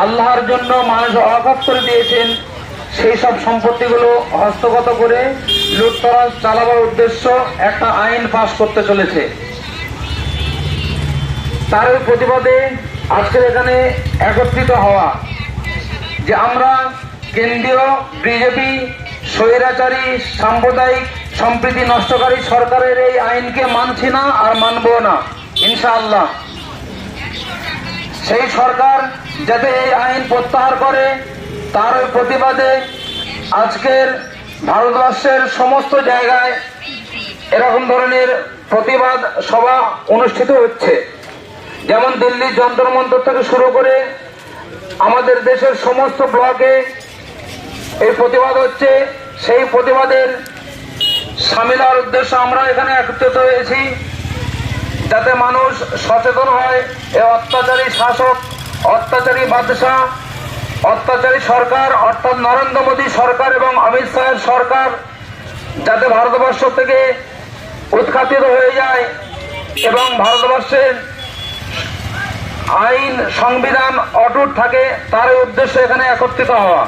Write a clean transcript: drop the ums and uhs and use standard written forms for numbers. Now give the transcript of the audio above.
আল্লাহর জন্য মানুষ ওয়াকফ করে দিয়েছেন, সেই সব সম্পত্তিগুলো হস্তগত করে লুটতরাজ চালাবার উদ্দেশ্য একটা আইন পাস করতে চলেছে। তার প্রতিবাদে আজকের এখানে একত্রিত হওয়া যে আমরা কেন্দ্রীয় বিজেপি স্বৈরাচারী সাম্প্রদায়িক সম্প্রীতি নষ্টকারী সরকারের এই আইনকে মানছি না আর মানব না ইনশাআল্লাহ। সেই সরকার যাতে এই আইন প্রত্যাহার করে তার ওই প্রতিবাদে আজকের ভারতবর্ষের সমস্ত জায়গায় এরকম ধরনের প্রতিবাদ সভা অনুষ্ঠিত হচ্ছে। যেমন দিল্লির যন্তর মন্তর থেকে শুরু করে আমাদের দেশের সমস্ত ব্লকে এই প্রতিবাদ হচ্ছে। সেই প্রতিবাদের সামিল হওয়ার উদ্দেশ্যে আমরা এখানে একত্রিত হয়েছি, যাতে মানুষ সচেতন হয় এই অত্যাচারী শাসক, অত্যাচারী বাদশাহ, অত্যাচারী সরকার অর্থাৎ নরেন্দ্র মোদী সরকার এবং অমিত শাহের সরকার যাতে ভারতবর্ষ থেকে উৎখাতিত হয়ে যায় এবং ভারতবর্ষের আইন সংবিধান অটুট থাকে, তার উদ্দেশ্যে এখানে একত্রিত হওয়া।